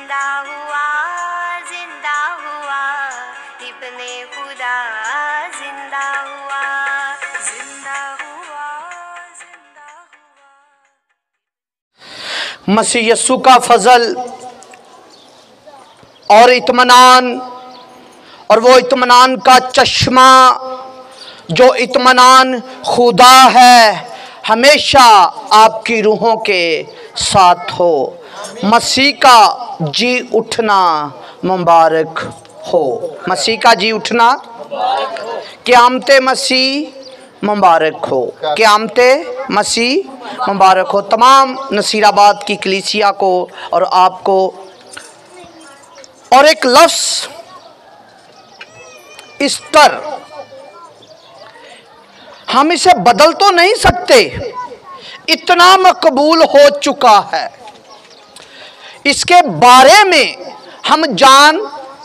जिंदा हुआ इब्ने खुदा जिंदा हुआ, जिंदा हुआ, जिंदा हुआ। मसीह यस्सु का फजल और इत्मीनान, और वो इत्मीनान का चश्मा जो इत्मीनान खुदा है, हमेशा आपकी रूहों के साथ हो। मसीह का जी उठना मुबारक हो। मसीह का जी उठना, क़यामते मसीह मुबारक हो। क़यामते मसीह मुबारक हो। तमाम नसीराबाद की कलीसिया को और आपको। और एक लफ्ज़ ईस्टर, हम इसे बदल तो नहीं सकते, इतना मकबूल हो चुका है। इसके बारे में हम जान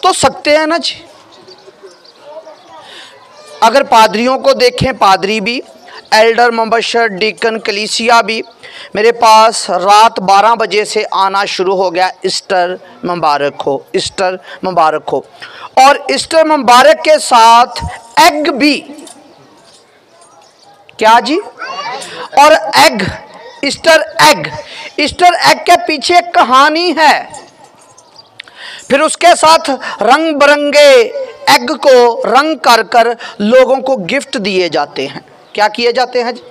तो सकते हैं ना जी। अगर पादरियों को देखें, पादरी भी, एल्डर, मुबशर, डीकन, कलीसिया भी मेरे पास रात 12 बजे से आना शुरू हो गया। ईस्टर मुबारक हो, ईस्टर मुबारक हो। और ईस्टर मुबारक के साथ एग भी, क्या जी? और egg, Easter egg, Easter egg के पीछे एक कहानी है। फिर उसके साथ रंग बिरंगे एग को रंग कर कर लोगों को गिफ्ट दिए जाते हैं। क्या किए जाते हैं जी?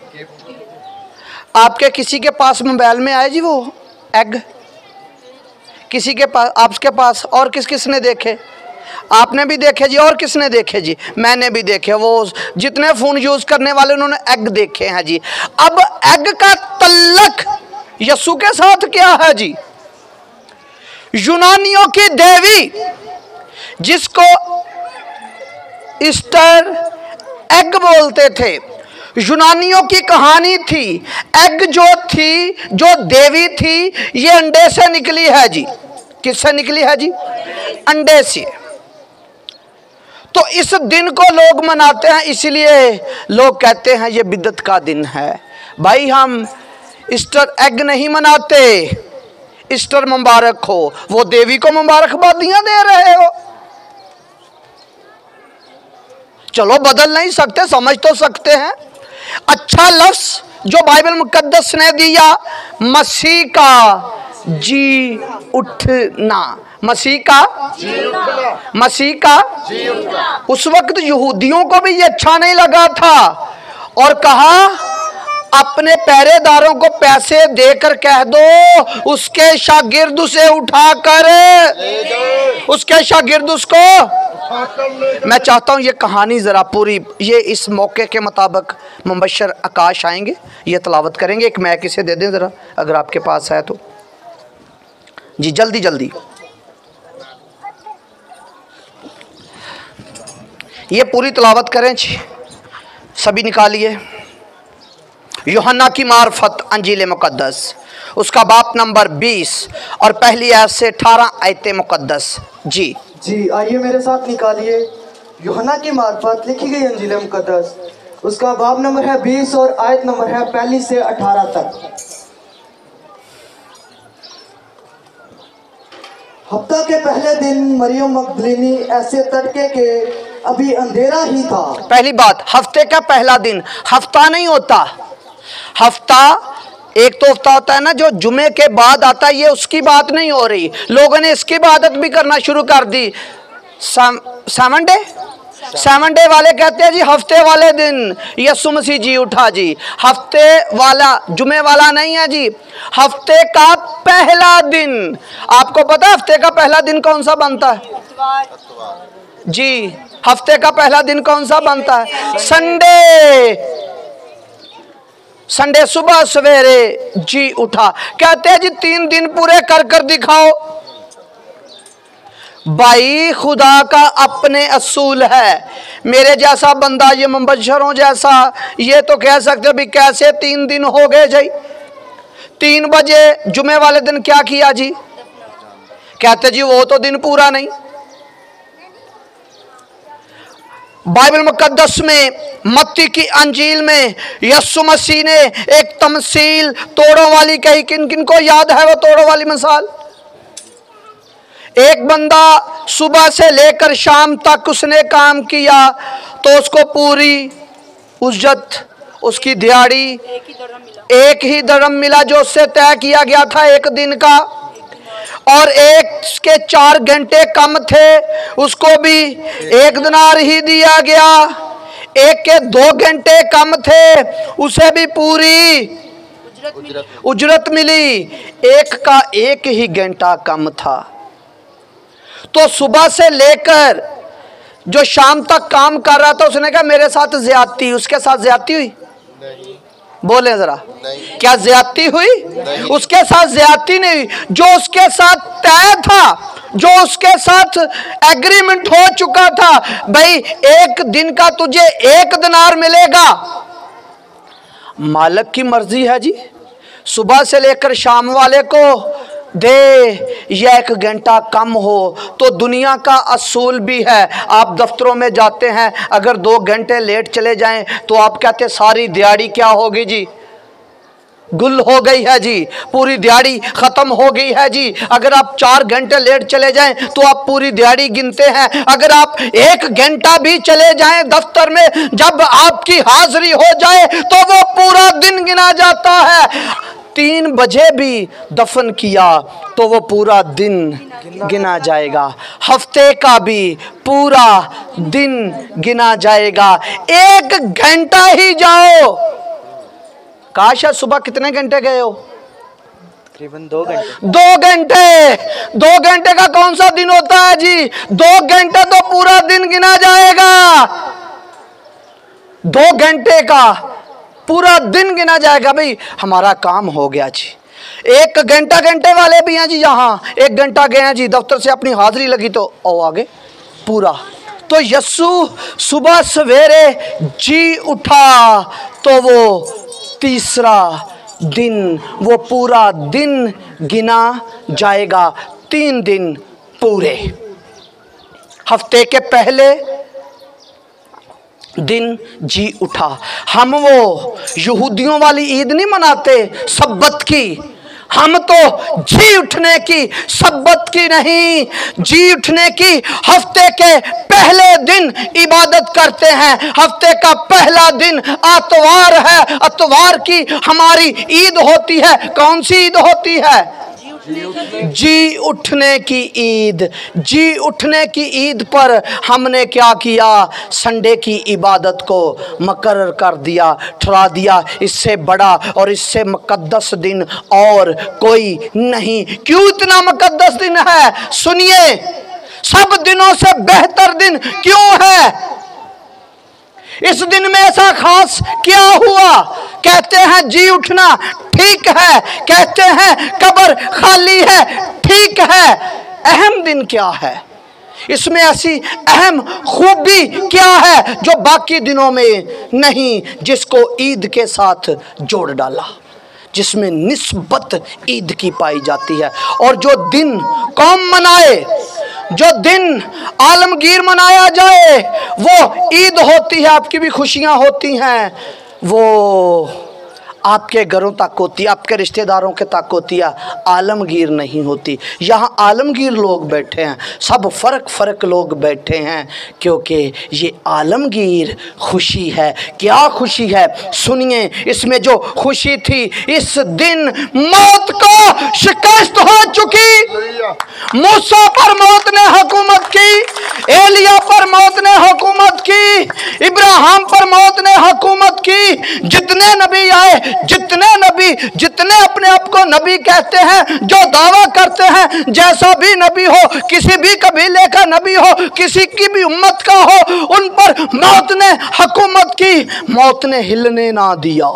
आपके किसी के पास मोबाइल में आए जी वो एग? किसी के पास, आपके पास? और किस किस ने देखे? आपने भी देखे जी, और किसने देखे जी? मैंने भी देखे। वो जितने फ़ोन यूज़ करने वाले उन्होंने एग देखे हैं जी। अब एग का तल्लक यस्सु के साथ क्या है जी? यूनानियों की देवी जिसको ईस्टर एग बोलते थे, यूनानियों की कहानी थी। एग जो थी, जो देवी थी, ये अंडे से निकली है जी। किससे निकली है जी? अंडे से। तो इस दिन को लोग मनाते हैं, इसलिए लोग कहते हैं ये बिदअत का दिन है। भाई हम ईस्टर एग नहीं मनाते, ईस्टर मुबारक हो। वो देवी को मुबारकबादियां दे रहे हो। चलो बदल नहीं सकते, समझ तो सकते हैं। अच्छा लफ्ज़ जो बाइबल मुकद्दस ने दिया, मसीह का जी उठना। मसीह का जी उठना, मसीह का जी उठना। उस वक्त यहूदियों को भी ये अच्छा नहीं लगा था और कहा अपने पहरेदारों को पैसे देकर कह दो उसके शागिर्द उसे उठाकर, उसके शागिर्द उसको। मैं चाहता हूँ ये कहानी ज़रा पूरी, ये इस मौके के मुताबिक मुबशर आकाश आएंगे, ये तलावत करेंगे। एक मैक इसे दे दें ज़रा, अगर आपके पास है तो जी, जल्दी जल्दी। ये पूरी तलावत करें जी, सभी निकालिए। यूहन्ना की मार्फत अंजील मुकद्दस, उसका बाप नंबर 20 और पहली आयत से 18 आयतें मुकद्दस। जी जी, आइए मेरे साथ निकालिए। यूहन्ना की मार्फत लिखी गई अंजील मुकद्दस, उसका बाब नंबर है 20 और आयत नंबर है 1 से 18 तक। हफ्ता के पहले दिन मरियम मगदलीनी ऐसे तड़के के अभी अंधेरा ही था। पहली बात, हफ्ते का पहला दिन, हफ्ता नहीं होता। हफ्ता एक तो हफ्ता होता है ना जो जुमे के बाद आता है, ये उसकी बात नहीं हो रही। लोगों ने इसकी इबादत भी करना शुरू कर दी। सेवन डे, सेवन डे वाले कहते हैं जी हफ्ते वाले दिन यीशु मसीह जी उठा जी। हफ्ते वाला जुमे वाला नहीं है जी, हफ्ते का पहला दिन। आपको पता है हफ्ते का पहला दिन कौन सा बनता है जी? हफ्ते का पहला दिन कौन सा बनता है? संडे। संडे सुबह सवेरे जी उठा। कहते हैं जी 3 दिन पूरे कर कर दिखाओ। भाई खुदा का अपने असूल है। मेरे जैसा बंदा, ये मुबशरों जैसा, ये तो कह सकते भी कैसे 3 दिन हो गए जी। 3 बजे जुमे वाले दिन क्या किया जी? कहते जी वो तो दिन पूरा नहीं। बाइबल मुकद्दस में मत्ती की अंजील में यीशु मसीह ने एक तमसील तोड़ों वाली कही। किन किन को याद है वो तोड़ों वाली मिसाल? एक बंदा सुबह से लेकर शाम तक उसने काम किया तो उसको पूरी उज्जत, उसकी दिहाड़ी एक ही दरम मिला जो उससे तय किया गया था एक दिन का। और एक के 4 घंटे कम थे, उसको भी 1 दिनार ही दिया गया। एक के 2 घंटे कम थे, उसे भी पूरी उजरत मिली। एक का 1 ही घंटा कम था। तो सुबह से लेकर जो शाम तक काम कर रहा था, उसने कहा मेरे साथ ज्यादती। उसके साथ ज्यादती हुई? नहीं। बोले जरा, क्या ज्यादती हुई? नहीं। उसके साथ ज्यादती नहीं हुई। जो उसके साथ तय था, जो उसके साथ एग्रीमेंट हो चुका था, भाई 1 दिन का तुझे 1 दिनार मिलेगा, मालिक की मर्जी है जी। सुबह से लेकर शाम वाले को दे या 1 घंटा कम हो, तो दुनिया का असूल भी है। आप दफ्तरों में जाते हैं, अगर 2 घंटे लेट चले जाएं तो आप कहते सारी दिहाड़ी क्या होगी जी, गुल हो गई है जी, पूरी दिहाड़ी ख़त्म हो गई है जी। अगर आप 4 घंटे लेट चले जाएं तो आप पूरी दिहाड़ी गिनते हैं। अगर आप 1 घंटा भी चले जाएं दफ्तर में, जब आपकी हाजिरी हो जाए तो वो पूरा दिन गिना जाता है। 3 बजे भी दफन किया तो वो पूरा दिन गिना जाएगा। हफ्ते का भी पूरा दिन गिना जाएगा। 1 घंटा ही जाओ, काश है सुबह कितने घंटे गए हो? तकरीबन 2 घंटे। 2 घंटे। 2 घंटे का कौन सा दिन होता है जी? 2 घंटे तो पूरा दिन गिना जाएगा। 2 घंटे का पूरा दिन गिना जाएगा। भाई हमारा काम हो गया जी। 1 घंटे वाले भी हैं जी, यहाँ 1 घंटा गए हैं जी, दफ्तर से अपनी हाजिरी लगी तो आओ आगे पूरा। तो यस्सु सुबह सवेरे जी उठा तो वो तीसरा दिन, वो पूरा दिन गिना जाएगा। 3 दिन पूरे। हफ्ते के पहले दिन जी उठा। हम वो यहूदियों वाली ईद नहीं मनाते सब्बत की, हम तो जी उठने की, सब्बत की नहीं, जी उठने की हफ्ते के पहले दिन इबादत करते हैं। हफ्ते का पहला दिन आतवार है। आतवार की हमारी ईद होती है। कौन सी ईद होती है? जी उठने की ईद। जी उठने की ईद पर हमने क्या किया? संडे की इबादत को मुकर्रर कर दिया, ठहरा दिया। इससे बड़ा और इससे मुकद्दस दिन और कोई नहीं। क्यों इतना मुकद्दस दिन है? सुनिए, सब दिनों से बेहतर दिन क्यों है? इस दिन में ऐसा खास क्या हुआ? कहते हैं जी उठना, ठीक है। कहते हैं कब्र खाली है, ठीक है। अहम दिन क्या है? इसमें ऐसी अहम खूबी क्या है जो बाकी दिनों में नहीं, जिसको ईद के साथ जोड़ डाला, जिसमें निस्बत ईद की पाई जाती है। और जो दिन कौम मनाए, जो दिन आलमगीर मनाया जाए, वो ईद होती है। आपकी भी खुशियां होती हैं, वो आपके घरों तक होती है, आपके रिश्तेदारों के तक होती है, आलमगीर नहीं होती। यहाँ आलमगीर लोग बैठे हैं, सब फ़र्क लोग बैठे हैं, क्योंकि ये आलमगीर खुशी है। क्या खुशी है? सुनिए, इसमें जो खुशी थी, इस दिन मौत को शिकस्त हो चुकी। मूसा पर मौत ने हुकूमत की, एलिया पर मौत ने हुकूमत की, इब्राहिम पर मौत ने हुकूमत की। जितने नबी आए, जितने अपने आप को नबी कहते हैं, जो दावा करते हैं, जैसा भी नबी हो, किसी भी कबीले का नबी हो, किसी की भी उम्मत का हो, उन पर मौत ने हुकूमत की। मौत ने हिलने ना दिया,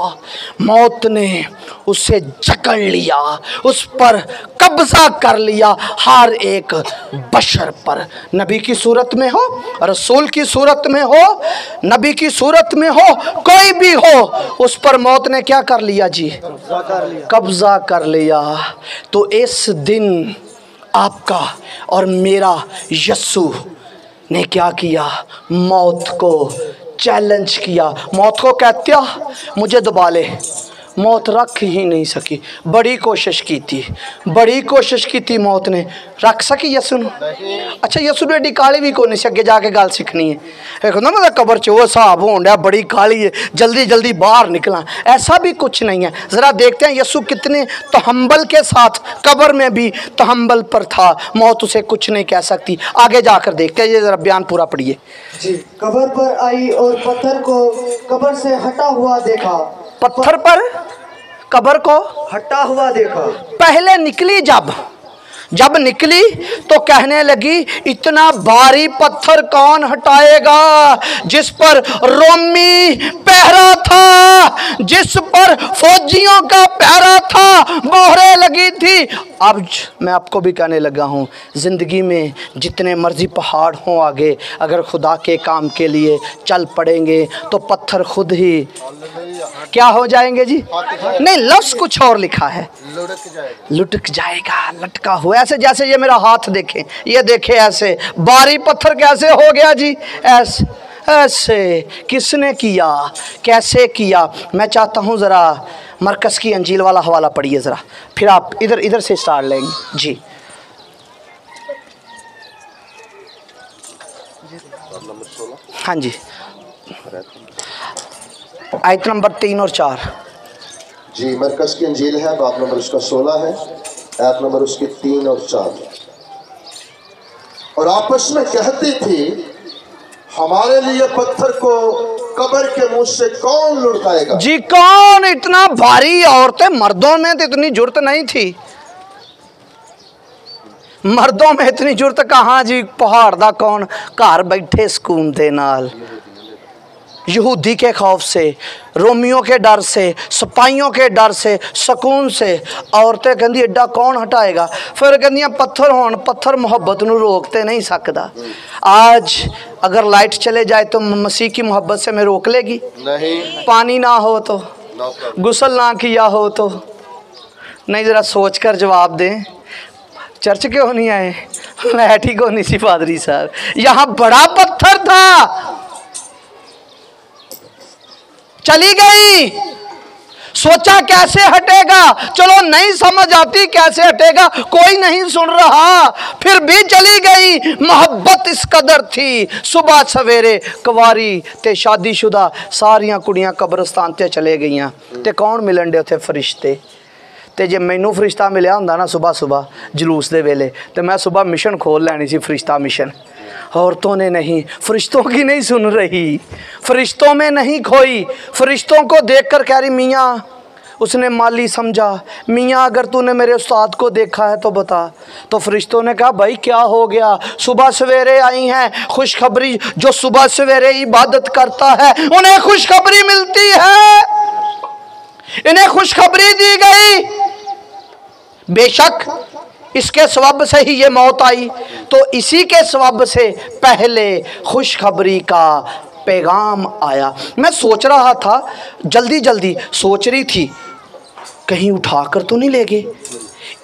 मौत ने उसे जकड़ लिया, उस पर कब्जा कर लिया। हर एक बशर पर, नबी की सूरत में हो, रसूल की सूरत में हो, नबी की सूरत में हो, कोई भी हो, उस पर मौत ने क्या कर लिया जी? कब्जा कर लिया। तो इस दिन आपका और मेरा यस्सु ने क्या किया? मौत को चैलेंज किया। मौत को कहत्या मुझे दबा ले, मौत रख ही नहीं सकी। बड़ी कोशिश की थी मौत ने, रख सकी यसू नूं? अच्छा यसू ने एडी काली भी कोई नहीं, अगे जाके गल सीखनी है। एक होंदा मतलब कबर च वो हिसाब होण डया, बड़ी काली है, जल्दी जल्दी बाहर निकला, ऐसा भी कुछ नहीं है। ज़रा देखते हैं यसू कितने तहम्बल के साथ कबर में भी तहम्बल पर था, मौत उसे कुछ नहीं कह सकती। आगे जाकर देखते हैं, ये ज़रा बयान पूरा पढ़िए जी। कबर पर आई और पत्थर को कबर से हटा हुआ देखा। पत्थर पर कबर को हटा हुआ देखा। पहले निकली, जब निकली तो कहने लगी इतना भारी पत्थर कौन हटाएगा, जिस पर रोमी पहरा था, जिस पर फौजियों का पहरा था, मोहरें लगी थी। अब मैं आपको भी कहने लगा हूँ, ज़िंदगी में जितने मर्जी पहाड़ हों आगे, अगर खुदा के काम के लिए चल पड़ेंगे तो पत्थर खुद ही क्या हो जाएंगे जी? नहीं, लफ्ज़ कुछ और लिखा है, लुटक जाएगा, लटका हुआ, ऐसे जैसे ये मेरा हाथ देखें, ये देखे ऐसे भारी पत्थर कैसे हो गया जी? ऐसे किसने किया, कैसे किया? मैं चाहता हूँ ज़रा मरकज़ की अंजील वाला हवाला पढ़िए ज़रा, फिर आप इधर से स्टार्ट लेंगे जी। हाँ जी, आयत नंबर 3 और 4 जी। मरकज़ की अंजील है, बाब नंबर उसका 16 है, आयत नंबर उसके 3 और 4। और आपस में कहती थी, हमारे लिए पत्थर को कब्र के मुंह से कौन लुढ़काएगा? जी कौन? इतना भारी औरतें, मर्दों में तो इतनी जुर्त नहीं थी, मर्दों में इतनी जुर्त कहाँ जी? पहाड़ दा कौन, घर बैठे सुकून दे नाल, यहूदी के खौफ से, रोमियों के डर से, सिपाहियों के डर से, सुकून से औरतें कहती एडा कौन हटाएगा? फिर कहदियाँ पत्थर होण, पत्थर मोहब्बत नूं रोकते नहीं सकता। आज अगर लाइट चले जाए तो मसीह की मोहब्बत से मैं रोक लेगी? नहीं। पानी ना हो तो, गुस्ल ना किया हो तो? नहीं, ज़रा सोच कर जवाब दें। चर्च क्यों नहीं आए? लाइट ही को नहीं सी पादरी साहब, यहाँ बड़ा पत्थर था, चली गई, सोचा कैसे हटेगा, चलो नहीं समझ आती कैसे हटेगा, कोई नहीं सुन रहा, फिर भी चली गई। मोहब्बत इस कदर थी, सुबह सवेरे कुंवारी ते शादीशुदा सारियां कुड़ियां कब्रस्तान ते चले गईयां, ते कौन मिलन दे उत्थे? फरिश्ते। ते जे मैनू फरिश्ता मिलिया हुंदा ना सुबह सुबह जलूस दे वेले, ते मैं सुबह मिशन खोल लैनी सी, फरिश्ता मिशन। औरतों ने नहीं, फरिश्तों की नहीं सुन रही, फरिश्तों में नहीं खोई, फरिश्तों को देखकर कह रही मियाँ, उसने माली समझा, मियाँ अगर तूने मेरे उस्ताद को देखा है तो बता। तो फरिश्तों ने कहा भाई क्या हो गया? सुबह सवेरे आई हैं, खुशखबरी, जो सुबह सवेरे इबादत करता है उन्हें खुशखबरी मिलती है, इन्हें खुशखबरी दी गई। बेशक इसके सबब से ही ये मौत आई, तो इसी के सबब से पहले खुशखबरी का पैगाम आया। मैं सोच रहा था, जल्दी जल्दी सोच रही थी, कहीं उठाकर तो नहीं ले गए?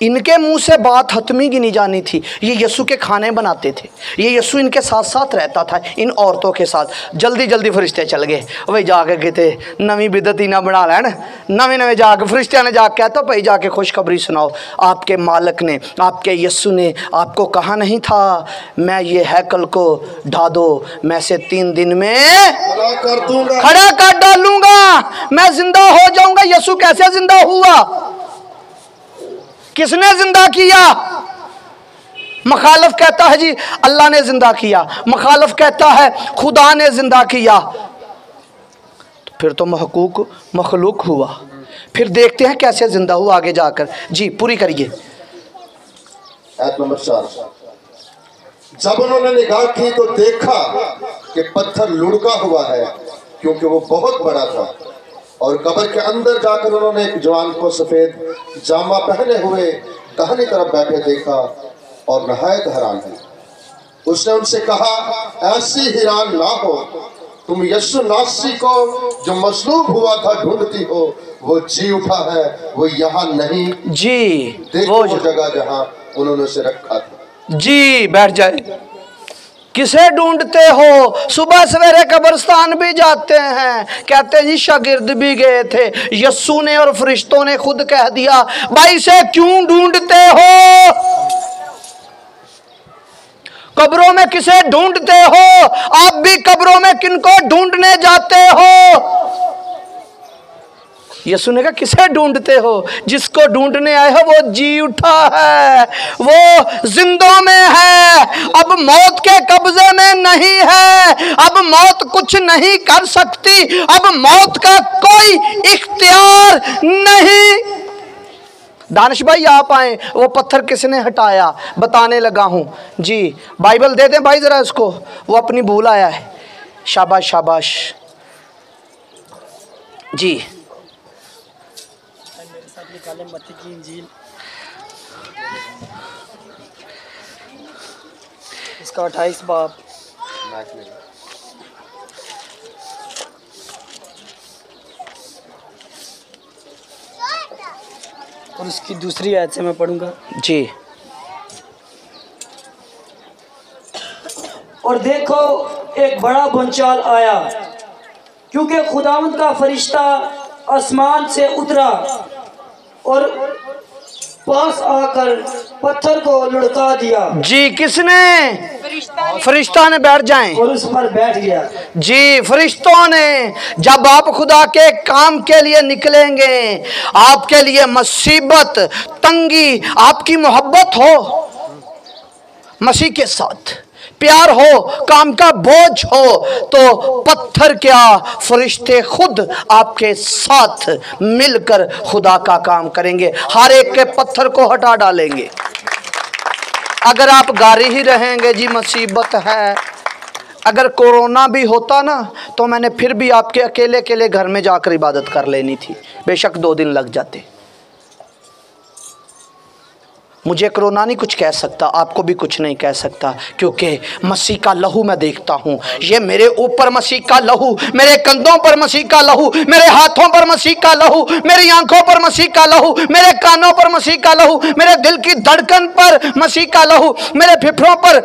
इनके मुंह से बात हतमी की नहीं जानी थी। ये यीशु के खाने बनाते थे, ये यीशु इनके साथ साथ रहता था, इन औरतों के साथ। जल्दी जल्दी फरिश्ते चल गए, वही जाके कहते नवी बिदत ही ना बना लैन, नवे नवे जाके फरिश्ते ने जाके कहता भाई जाके खुशखबरी सुनाओ, आपके मालिक ने, आपके यीशु ने आपको कहा नहीं था मैं ये हैकल को ढा दो, मैं से 3 दिन में खड़ा कर डालूंगा, मैं जिंदा हो जाऊंगा। यीशु कैसे जिंदा हुआ? किसने जिंदा किया? मखालफ कहता है जी अल्लाह ने जिंदा किया, मखालफ कहता है खुदा ने जिंदा किया, तो फिर तो मखलूक हुआ। फिर देखते हैं कैसे जिंदा हुआ आगे जाकर। जी पूरी करिए। आयत नंबर 4। जब उन्होंने निगाह की तो देखा कि पत्थर लुढ़का हुआ है, क्योंकि वो बहुत बड़ा था। और कब्र के अंदर जाकर उन्होंने एक जवान को सफ़ेद जामा पहने हुए दाहिनी तरफ बैठे देखा और नहायत हैरान हुए। उसने उनसे कहा, ऐसी हैरान ना हो, तुम यीशु नासरी को जो मसलूब हुआ था ढूंढती हो, वो जी उठा है, वो यहाँ नहीं जी, देखो वो जगह जहाँ उन्होंने उसे रखा था। जी बैठ जाए। किसे ढूंढते हो? सुबह सवेरे कब्रिस्तान भी जाते हैं, कहते जी शागिर्द भी गए थे। यस्सु ने और फरिश्तों ने खुद कह दिया, भाई से क्यों ढूंढते हो? कब्रों में किसे ढूंढते हो? आप भी कब्रों में किनको ढूंढने जाते हो? यीशु ने कहा किसे ढूंढते हो? जिसको ढूंढने आए हो वो जी उठा है, वो जिंदों में है, अब मौत के कब्जे में नहीं है, अब मौत कुछ नहीं कर सकती, अब मौत का कोई इख्तियार नहीं। दानिश भाई आप आए, वो पत्थर किसने हटाया? बताने लगा हूं जी। बाइबल दे दें भाई जरा इसको, वो अपनी भूल आया है। शाबाश शाबाश जी। मत्ती की इंजील इसका 28 बाब और उसकी दूसरी आयत से मैं पढ़ूंगा जी। और देखो एक बड़ा भूचाल आया, क्योंकि खुदावंद का फरिश्ता आसमान से उतरा और पास आकर पत्थर को लुढ़का दिया जी। किसने? फरिश्ता ने। बैठ जाएं। और उस पर बैठ गया जी। फरिश्तों ने। जब आप खुदा के काम के लिए निकलेंगे, आपके लिए मुसीबत, तंगी, आपकी मोहब्बत हो मसीह के साथ, प्यार हो, काम का बोझ हो, तो पत्थर क्या फरिश्ते खुद आपके साथ मिलकर खुदा का काम करेंगे, हर एक के पत्थर को हटा डालेंगे। अगर आप गारी ही रहेंगे जी मुसीबत है। अगर कोरोना भी होता ना तो मैंने फिर भी आपके अकेले अकेले घर में जाकर इबादत कर लेनी थी, बेशक 2 दिन लग जाते। मुझे कोरोना नहीं कुछ कह सकता, आपको भी कुछ नहीं कह सकता, क्योंकि मसीह का लहू मैं देखता हूँ। ये मेरे ऊपर मसीह का लहू, मेरे कंधों पर मसीह का लहू, मेरे हाथों पर मसीह का लहू, मेरी आंखों पर मसीह का लहू, मेरे कानों पर मसीह का लहू, मेरे दिल की धड़कन पर मसीह का लहू, मेरे फेफड़ों पर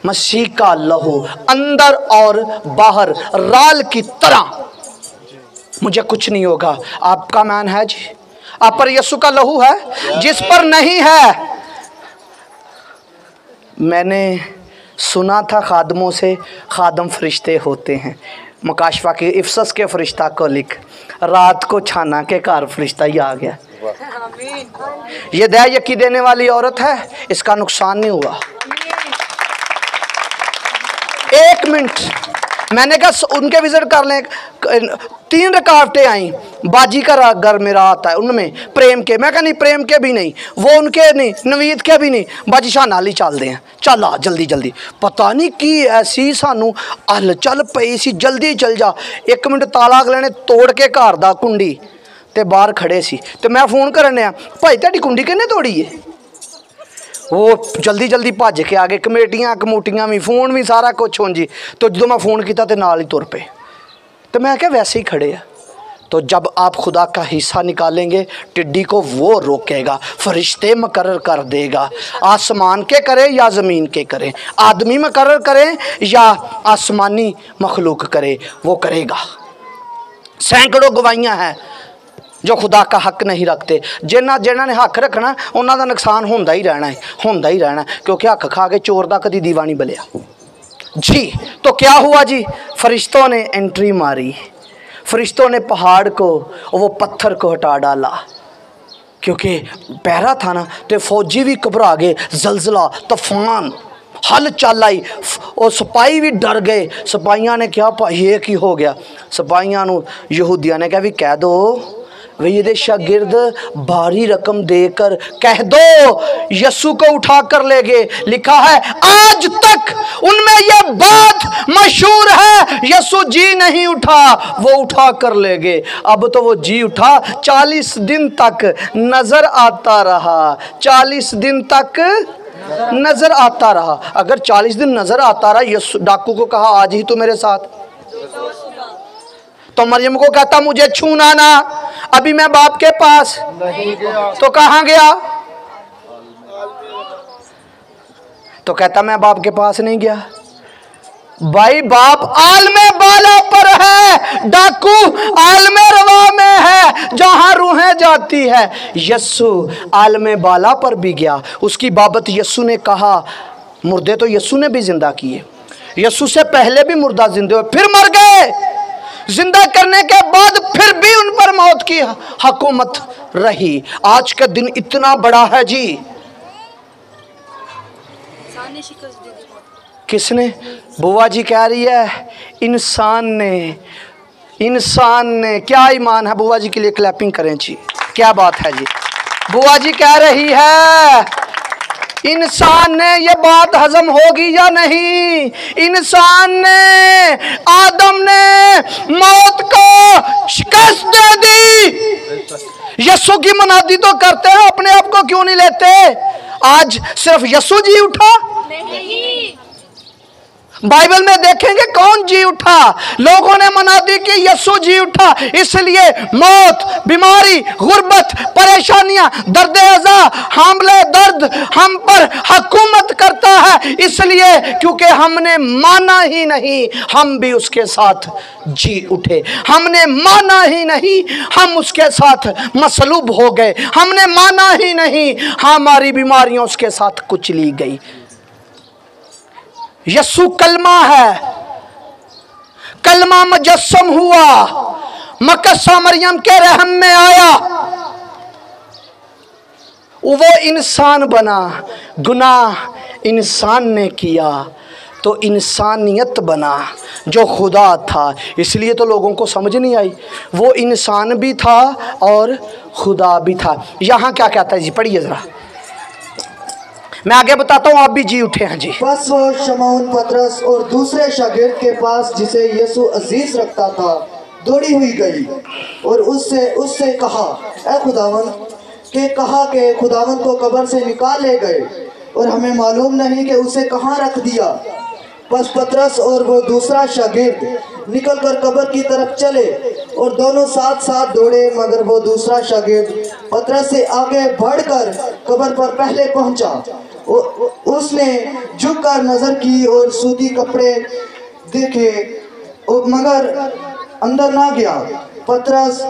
मसीह का लहू, अंदर और बाहर राल की तरह। मुझे कुछ नहीं होगा। आपका मैन है जी, आप पर यीशु का लहू है, जिस पर नहीं है। मैंने सुना था खादमों से, खादम फरिश्ते होते हैं। मुकाशफा के इफसस के फरिश्ता को लिख, रात को छाना के कार फरिश्ता ही आ गया। ये दया यकी देने वाली औरत है, इसका नुकसान नहीं हुआ। 1 मिनट मैंने कहा उनके विजिट कर लें। 3 रुकावटें आई। बाजी का घर मेरा आता है, उनमें प्रेम के, मैं कहा नहीं प्रेम के भी नहीं, वो उनके नहीं, नवीद के भी नहीं, बाजी शाह नाली चल दें, चल आ जल्दी जल्दी। पता नहीं की ऐसी सानू हल चल पई सी, जल्दी चल जा। 1 मिनट ताला अगले ने तोड़ के घर दा कुंडी ते बाहर खड़े सी, ते मैं फोन करने आ, भाई तेरी कुंडी किन्ने तोड़ी है? वो जल्दी जल्दी भज के आ गए, कमेटियां कमूटियां भी, फोन भी, सारा कुछ हों जी। तो जो मैं फ़ोन किया तो नाल ही तुर पे, तो मैं क्या वैसे ही खड़े हैं। तो जब आप खुदा का हिस्सा निकालेंगे, टिड्डी को वो रोकेगा, फरिश्ते मुकर्रर कर देगा, आसमान के करें या ज़मीन के करें, आदमी मुकर्रर करें या आसमानी मखलूक करे, वो करेगा। सैकड़ों गवाहियाँ हैं जो खुदा का हक नहीं रखते। जिन्होंने ने हक रखना उन्होंने नुकसान होंदा ही रहना है, होंदा ही रहना, क्योंकि हक खा के चोर दा कदी दीवा नहीं बलिया जी। तो क्या हुआ जी? फरिश्तों ने एंट्री मारी, फरिश्तों ने पहाड़ को, वो पत्थर को हटा डाला, क्योंकि पहरा था ना। तो फौजी भी घबरा गए, जलजला तूफान हल चल आई, और सिपाही भी डर गए। सिपाहियों ने क्या ये की हो गया? सिपाहियों को यहूदियों ने कहा भी कह दो वे ये शागिर्द भारी रकम देकर कह दो यीशु को उठा कर ले गए। लिखा है आज तक उनमें यह बात मशहूर है, यीशु जी नहीं उठा, वो उठा कर ले गए। अब तो वो जी उठा, 40 दिन तक नजर आता रहा, 40 दिन तक नजर आता रहा। अगर 40 दिन नजर आता रहा, यीशु डाकू को कहा आज ही तो मेरे साथ, तो मरियम को कहता मुझे छूना ना, अभी मैं बाप के पास नहीं गया। तो कहाँ गया? तो कहता मैं बाप के पास नहीं गया। भाई बाप आलमे बाला पर है, डाकू आलमे रवा में है जहां रूहें जाती है। यस्सु आलमे बाला पर भी गया, उसकी बाबत यस्सु ने कहा। मुर्दे तो यस्सु ने भी जिंदा किए, यस्सु से पहले भी मुर्दा जिंदे हुए, फिर मर गए। जिंदा करने के बाद फिर भी उन पर मौत की हुकूमत रही। आज का दिन इतना बड़ा है जी। किसने? बुआ जी कह रही है इंसान ने। क्या ईमान है बुआ जी के लिए, क्लैपिंग करें जी, क्या बात है जी। बुआ जी कह रही है इंसान ने, ये बात हजम होगी या नहीं? इंसान ने, आदम ने मौत को शिकस्त दे दी। यस्सु की मनादी तो करते हैं, अपने आप को क्यों नहीं लेते? आज सिर्फ यस्सु जी उठा? नहीं। बाइबल में देखेंगे कौन जी उठा। लोगों ने मना दी कि यस्सु जी उठा, इसलिए मौत, बीमारी, गुर्बत, परेशानियां, दर्द अज़ा, हामले दर्द हम पर हुकूमत करता है, इसलिए क्योंकि हमने माना ही नहीं, हम भी उसके साथ जी उठे। हमने माना ही नहीं, हम उसके साथ मसलूब हो गए। हमने माना ही नहीं, हमारी बीमारियां उसके साथ कुचली गई। यस्सु कलमा है, कलमा मुजस्सम हुआ, मकस्सा मरियम के रहम में आया, वो इंसान बना। गुनाह इंसान ने किया तो इंसानियत बना जो खुदा था, इसलिए तो लोगों को समझ नहीं आई। वो इंसान भी था और खुदा भी था। यहाँ क्या कहता है जी, पढ़िए जरा, मैं आगे बताता हूँ, आप भी जी उठे हैं जी। बस वो शमौन पतरस और दूसरे शागिर्द के पास जिसे यीशु अजीज रखता था दौड़ी हुई गई और उससे कहा, ए खुदावन, के खुदावन को कब्र से निकाल ले गए और हमें मालूम नहीं कि उसे कहाँ रख दिया। बस पतरस और वो दूसरा शागिर्द निकलकर कब्र की तरफ चले और दोनों साथ साथ दौड़े, मगर वो दूसरा शागिर्द पतरस से आगे बढ़कर कब्र पर पहले पहुंचा। उसने झुककर नजर की और सूती कपड़े देखे, मगर अंदर ना गया। पतरस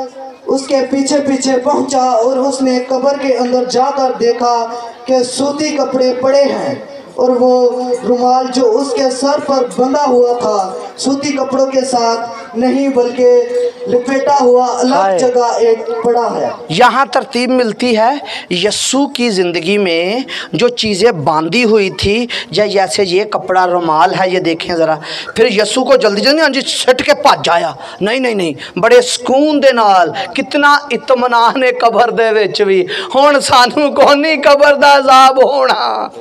उसके पीछे पीछे पहुंचा और उसने कब्र के अंदर जाकर देखा कि सूती कपड़े पड़े हैं और वो रुमाल जो उसके सर पर बंधा हुआ था सूती कपड़ों के साथ नहीं बल्कि लिपेटा हुआ अलग जगह एक पड़ा है। यहाँ तरतीब मिलती है यस्सु की ज़िंदगी में जो चीज़ें बांधी हुई थी, जैसे ये कपड़ा रुमाल है, ये देखें ज़रा। फिर यस्सु को जल्दी जल्दी हाँ जी सट के भज आया, नहीं, बड़े सुकून दे नाल, कितना इत्मीनान है कबर दे विच भी, हुण सानू कोनी कबर दा अज़ाब होना।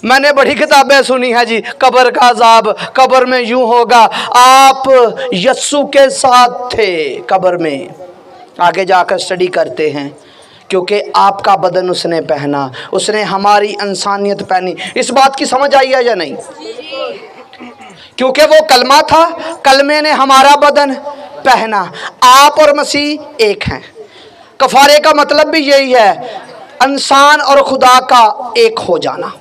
मैंने बड़ी किताबें सुनी है जी, कब्र का अजाब, कब्र में यूं होगा। आप यस्सु के साथ थे कब्र में, आगे जाकर स्टडी करते हैं, क्योंकि आपका बदन उसने पहना, उसने हमारी इंसानियत पहनी। इस बात की समझ आई है या नहीं? क्योंकि वो कलमा था, कलमे ने हमारा बदन पहना। आप और मसीह एक हैं। कफारे का मतलब भी यही है, इंसान और खुदा का एक हो जाना,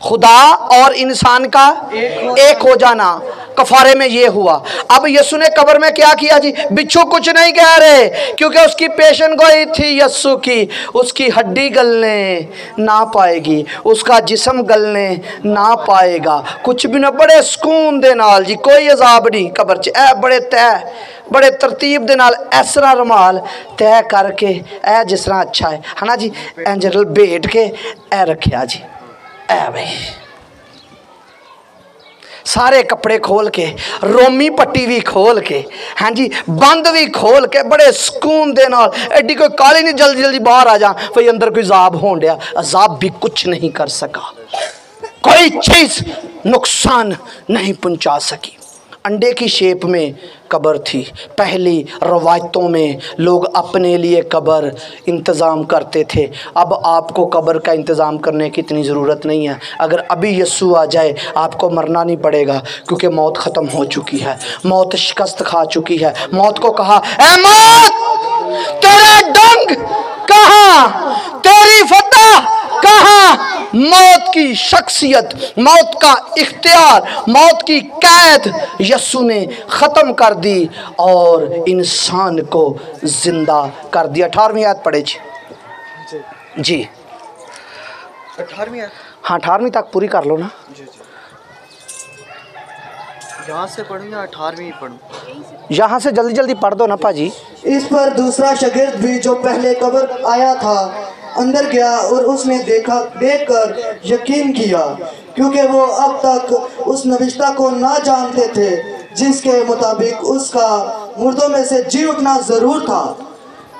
खुदा और इंसान का एक हो जाना। कफारे में ये हुआ। अब यस्सु ने कब्र में क्या किया जी? बिच्छू कुछ नहीं कह रहे, क्योंकि उसकी पेशन गोई थी यस्सु की, उसकी हड्डी गलने ना पाएगी, उसका जिस्म गलने ना पाएगा, कुछ भी ना। बड़े सुकून दे नाल जी, कोई अजाब नहीं कब्र च। ए बड़े तय, बड़े तरतीब दे नाल इस तरह रुमाल तय करके, ए जिस तरह अच्छा है ना जी, एंजल बेट के ए रखिया जी, ऐ भाई सारे कपड़े खोल के, रोमी पट्टी भी खोल के, हाँ जी बंद भी खोल के, बड़े सुकून दे नाल, एडी कोई काली नहीं जल्दी जल्दी बाहर आ जा भाई अंदर कोई अजाब होन दिया। अजाब भी कुछ नहीं कर सका, कोई चीज नुकसान नहीं पहुंचा सकी। अंडे की शेप में कब्र थी। पहली रवायतों में लोग अपने लिए कब्र इंतज़ाम करते थे। अब आपको कब्र का इंतज़ाम करने की इतनी ज़रूरत नहीं है। अगर अभी यस्सु आ जाए आपको मरना नहीं पड़ेगा, क्योंकि मौत ख़त्म हो चुकी है, मौत शिकस्त खा चुकी है। मौत को कहा, ए मौत तेरा डंक कहाँ, तेरी फतह कहाँ? मौत की शख्सियत, मौत का इख्तियार, मौत की कैद यीशु ने ख़त्म कर दी और इंसान को जिंदा कर दिया। 18वीं आयत पढ़े जी। 18वीं आयत, हाँ 18वीं तक पूरी कर लो ना। यहाँ से पढ़ूँ या 18वीं पढ़ूँ? यहाँ से जल्दी जल्दी पढ़ दो ना पाजी। इस पर दूसरा शागिर्द भी जो पहले कब्र आया था अंदर गया और उसने देखकर यकीन किया, क्योंकि वो अब तक उस नविश्ता को ना जानते थे जिसके मुताबिक उसका मुर्दों में से जी उठना ज़रूर था।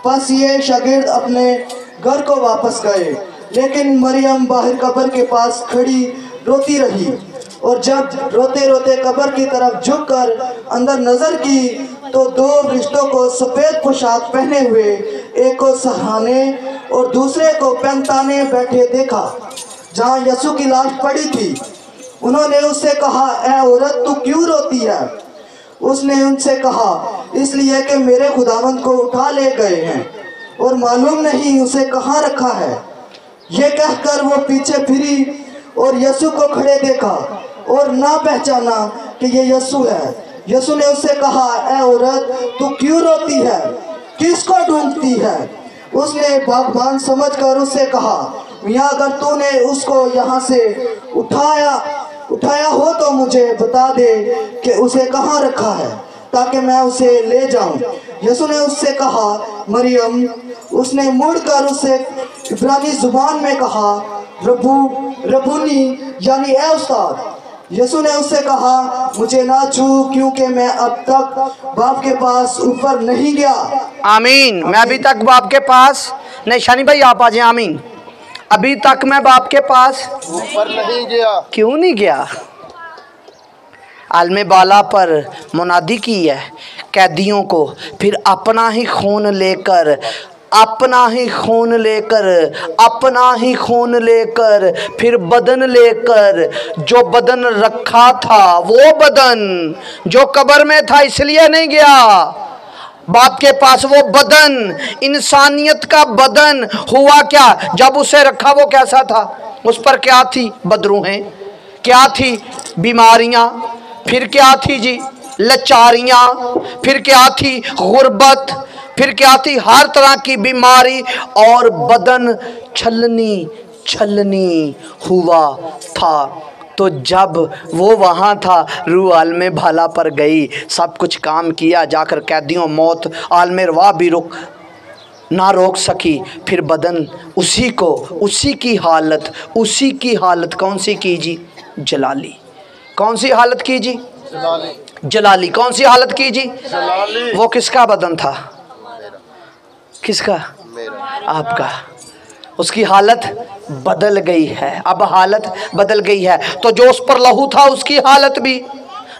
बस ये शागिर्द अपने घर को वापस गए, लेकिन मरियम बाहर कब्र के पास खड़ी रोती रही, और जब रोते रोते कब्र की तरफ झुककर अंदर नजर की तो दो फरिश्तों को सफ़ेद पोशाक पहने हुए, एक को सहाने और दूसरे को पहचाने बैठे देखा जहाँ यीशु की लाश पड़ी थी। उन्होंने उससे कहा, ऐ औरत, तू क्यों रोती है? उसने उनसे कहा, इसलिए कि मेरे खुदावंद को उठा ले गए हैं और मालूम नहीं उसे कहाँ रखा है। ये कहकर वो पीछे फिरी और यीशु को खड़े देखा और ना पहचाना कि ये यीशु है। यीशु ने उससे कहा, ऐ औरत, तू क्यों रोती है? किसको ढूंढती है? उसने बागबान समझकर उससे कहा, मियाँ, अगर तूने उसको यहाँ से उठाया हो तो मुझे बता दे कि उसे कहाँ रखा है, ताकि मैं उसे ले जाऊं। यीशु ने उससे कहा, मरियम। उसने मुड़कर उससे इब्रानी जुबान में कहा, रबूनी, यानी ए उस्ताद। यीशु ने उससे कहा, मुझे ना छू, क्योंकि मैं अब तक बाप के पास ऊपर नहीं गया। आमीन। मैं अभी तक बाप के पास नहीं, शानी भाई आप आ जाए। आमीन। अभी तक मैं बाप के पास ऊपर नहीं गया। क्यों नहीं गया? आलमे बाला पर मुनादी की है कैदियों को, फिर अपना ही खून लेकर फिर बदन लेकर, जो बदन रखा था वो बदन जो कब्र में था इसलिए नहीं गया बाप के पास, वो बदन, इंसानियत का बदन हुआ क्या? जब उसे रखा वो कैसा था? उस पर क्या थी? बदरूहें, क्या थी? बीमारियां, फिर क्या थी जी? लाचारियां, फिर क्या थी? गुर्बत, फिर क्या थी? हर तरह की बीमारी, और बदन छलनी हुआ था। तो जब वो वहाँ था, रूह आलमे भाला पर गई, सब कुछ काम किया, जाकर कैदियों मौत आलमे रवा भी ना रोक सकी। फिर बदन उसी की हालत कौन सी की जी? जलाली। कौन सी हालत की जी? जलाली। कौन सी हालत की जी? जलाली। वो किसका बदन था? किसका? आपका। उसकी हालत बदल गई है। अब हालत बदल गई है, तो जो उस पर लहू था उसकी हालत भी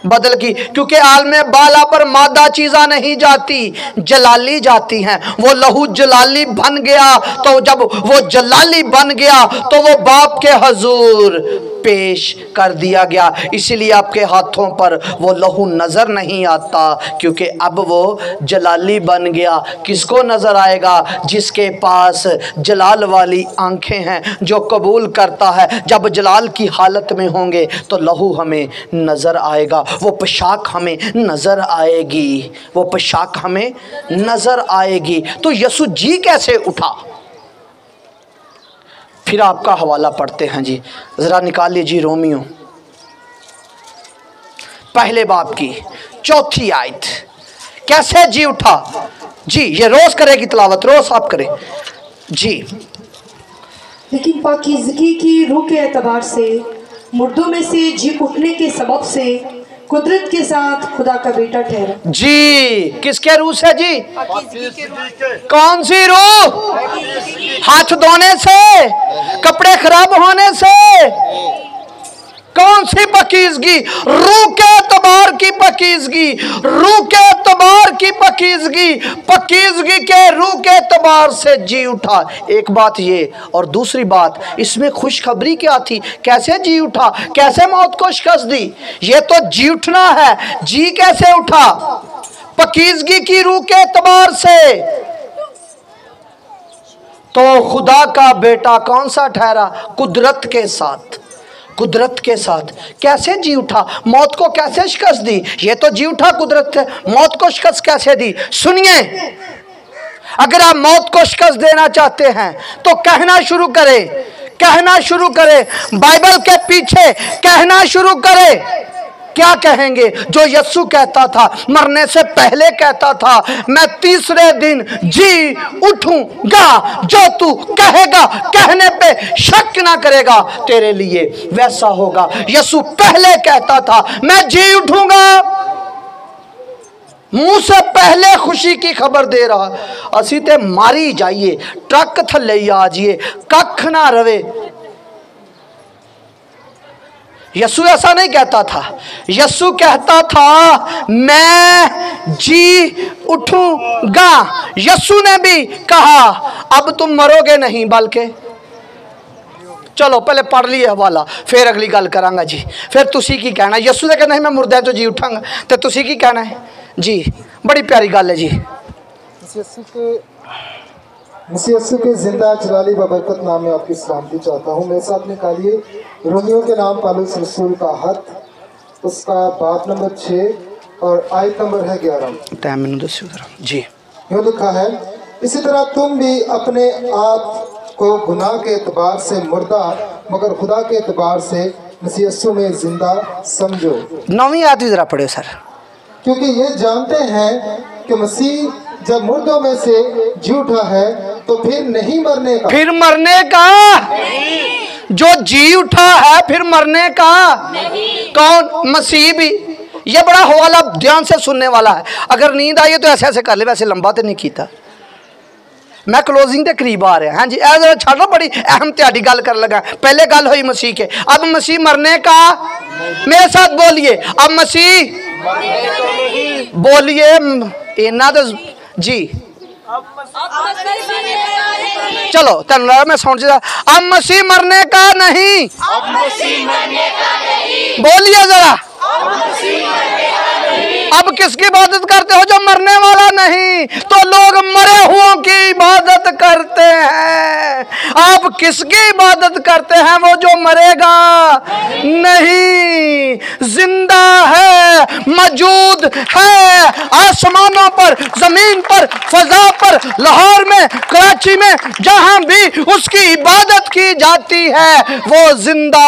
बदल गई, क्योंकि आलमे बाला पर मादा चीज़ा नहीं जाती, जलाली जाती हैं। वो लहू जलाली बन गया, तो जब वो जलाली बन गया तो वो बाप के हजूर पेश कर दिया गया। इसीलिए आपके हाथों पर वो लहू नज़र नहीं आता, क्योंकि अब वो जलाली बन गया। किसको नज़र आएगा? जिसके पास जलाल वाली आंखें हैं, जो कबूल करता है। जब जलाल की हालत में होंगे तो लहू हमें नज़र आएगा, वो पोशाक हमें नज़र आएगी, वो पोशाक हमें नज़र आएगी। तो यीशु जी कैसे उठा? फिर आपका हवाला पढ़ते हैं जी, ज़रा निकाल लीजिए रोमियो पहले बाब की 4 आयत। कैसे जी उठा जी? ये रोज़ करेगी तिलावत, रोज़ आप करें जी। लेकिन पाकीज़गी की रूह के एतबार से, मुर्दों में से जी उठने के सबब से कुदरत के साथ खुदा का बेटा ठहरा जी। किसके रूह से जी? कौन सी रूह? हाथ धोने से, कपड़े खराब होने से? कौन सी पकीज़गी? रूह के एतबार की पकीज़गी, रूह के एतबार की पकीज़गी, पकीज़गी के रूह के एतबार से जी उठा। एक बात ये, और दूसरी बात इसमें खुशखबरी क्या थी? कैसे जी उठा? कैसे मौत को शिकस्त दी? ये तो जी उठना है। जी कैसे उठा? पकीज़गी की रूह के एतबार से। तो खुदा का बेटा कौन सा ठहरा? कुदरत के साथ। कुदरत के साथ कैसे जी उठा? मौत को कैसे शिकस्त दी? ये तो जी उठा कुदरत से, मौत को शिकस्त कैसे दी? सुनिए, अगर आप मौत को शिकस्त देना चाहते हैं तो कहना शुरू करें, कहना शुरू करें, बाइबल के पीछे कहना शुरू करें। क्या कहेंगे? जो यीशु कहता था, मरने से पहले कहता था, मैं तीसरे दिन जी उठूंगा। जो तू कहेगा, कहने पे शक ना करेगा, तेरे लिए वैसा होगा। यीशु पहले कहता था, मैं जी उठूंगा। मुंह से पहले खुशी की खबर दे रहा। असी ते मारी जाइए, ट्रक थले आ जाइए, कख ना रवे। यीशु ऐसा नहीं कहता था। यीशु कहता था, मैं जी उठूंगा। यीशु ने भी कहा, अब तुम मरोगे नहीं, बल्कि चलो पहले पढ़ लिए हवाला, फिर अगली गल करांगा जी। फिर तुसी की कहना? यीशु ने कहना है मैं मुर्दा तो जी उठांगा, तो तुसी की कहना है जी? बड़ी प्यारी गल है जी। मसीह यीशु के जिंदा जलाली बबरकत नाम में आपकी सलामती चाहता हूँ। मेरे साथ निकालिए रोमियो के नाम पौलुस रसूल का खत, उसका बाब नंबर 6 और आयत नंबर है 11। टाइम मैंने दस्यो जी। यूँ लिखा है, इसी तरह तुम भी अपने आप को गुनाह के एतबार से मुर्दा मगर खुदा के एतबार से मसीह यीशु में जिंदा समझो। 9वीं आयत जरा पढ़ो सर। क्योंकि ये जानते हैं कि मसीह जब मुर्दों में से जी उठा है तो फिर नहीं मरने का। फिर मरने का? जो जी उठा है फिर मरने का? कौन? मसीह भी। ये बड़ा हवाला ध्यान से सुनने वाला है। अगर नींद आई है तो ऐसे ऐसे कर ले, वैसे लंबा तो नहीं कीता। मैं क्लोजिंग के करीब आ रहा। हाँ जी, ऐसा छाड़ो, बड़ी अहम त्यारी गल कर लगा। पहले गल हुई मसीह के, अब मसीह मरने का। मेरे साथ बोलिए, अब मसीह बोलिए इना तो जी। चलो तन मैं सुन जा। अब मसीह मरने का नहीं, बोलिए जरा। अब किसकी इबादत करते हो? जो मरने वाला नहीं। तो लोग मरे हुओं की इबादत करते हैं। आप किसकी इबादत करते हैं? वो जो मरेगा नहीं, जिंदा है, मौजूद है, आसमानों पर, जमीन पर, फजा पर, लाहौर में, कराची में, जहां भी उसकी इबादत की जाती है, वो जिंदा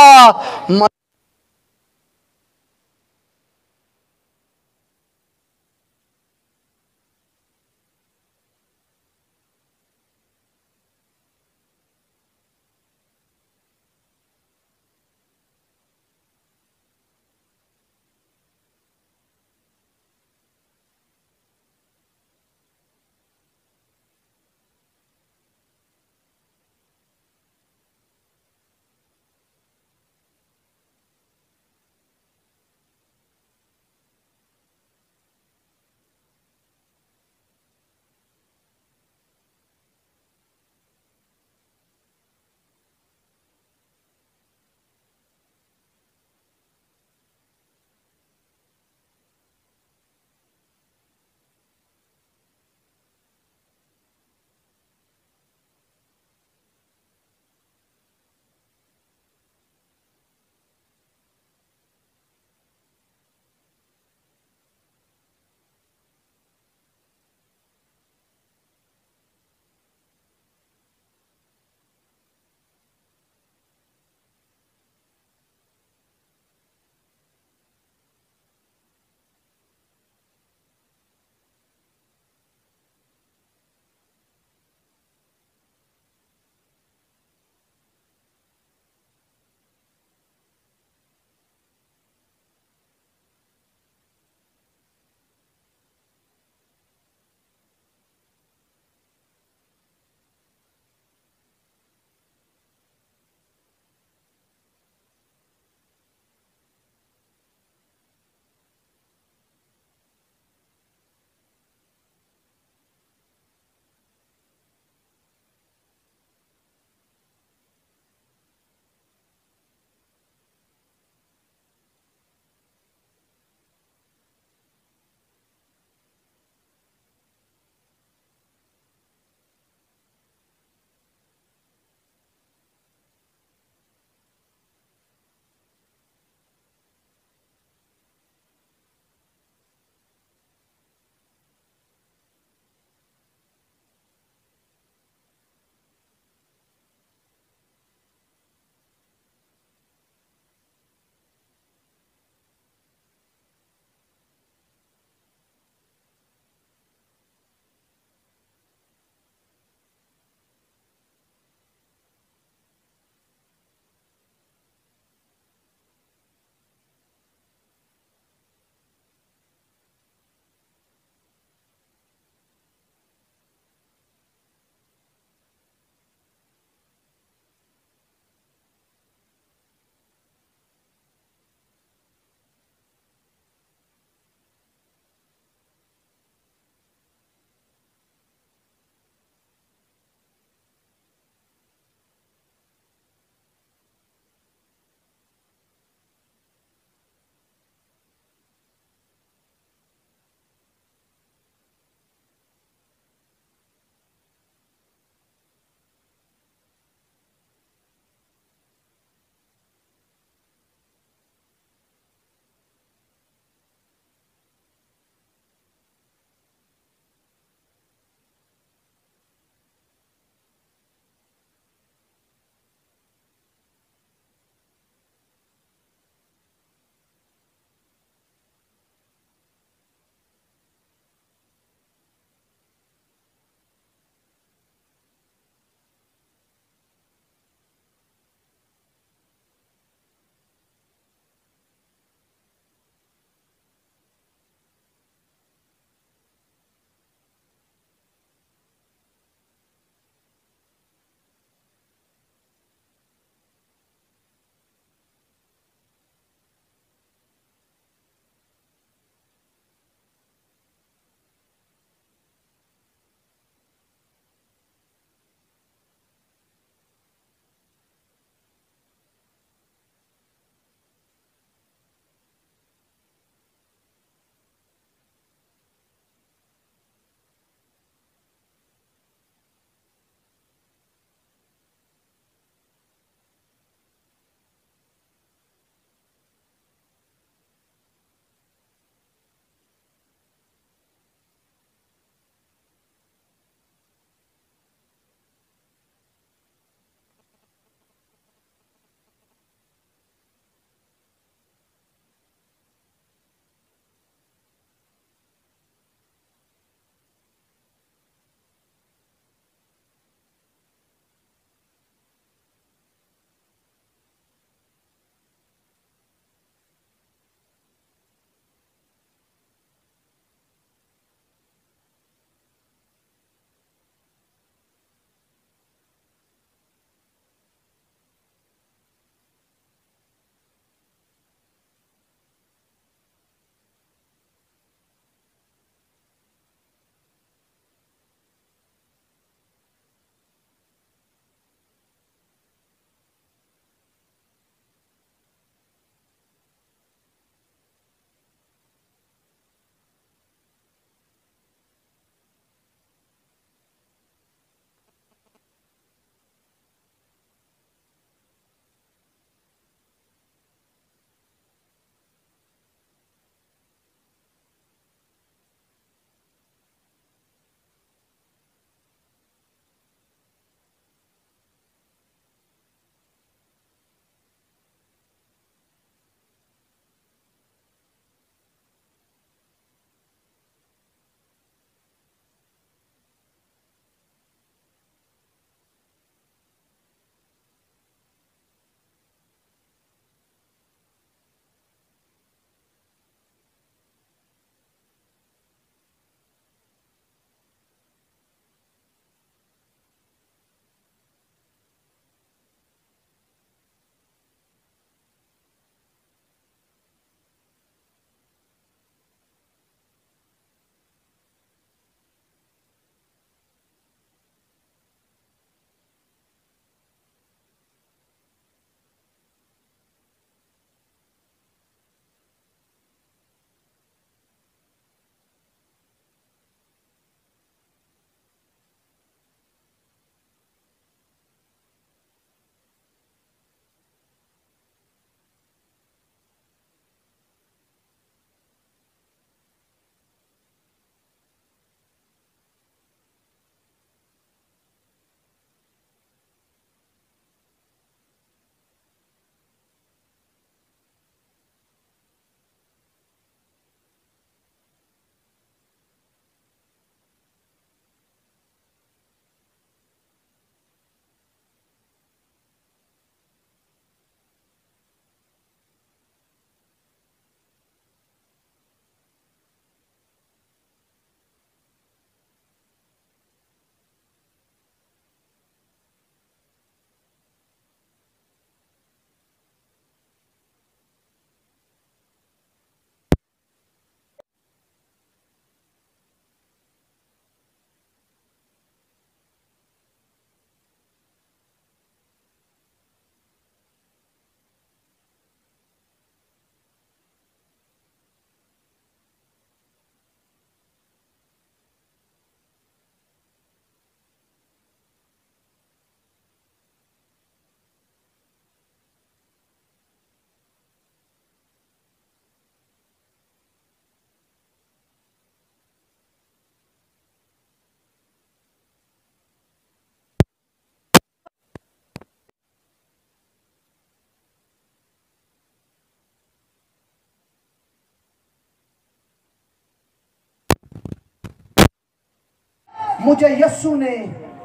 मुझे यस्सु ने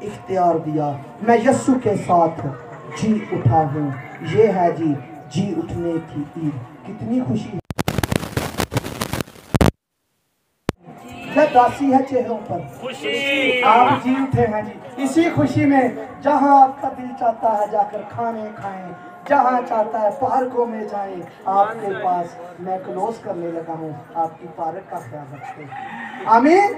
इख्तियार दिया, मैं यस्सु के साथ जी उठा हूँ। ये है जी उठने की ईद। कितनी खुशी है, दासी है चेहरों पर खुशी, आप जी उठे हैं जी। इसी खुशी में जहाँ आपका दिल चाहता है जाकर खाने खाएं, जहाँ चाहता है पार्कों में जाएं, आपके पास मैं क्लोज करने लगा हूँ, आपकी पार्क का ख्याल रखें। आमीन।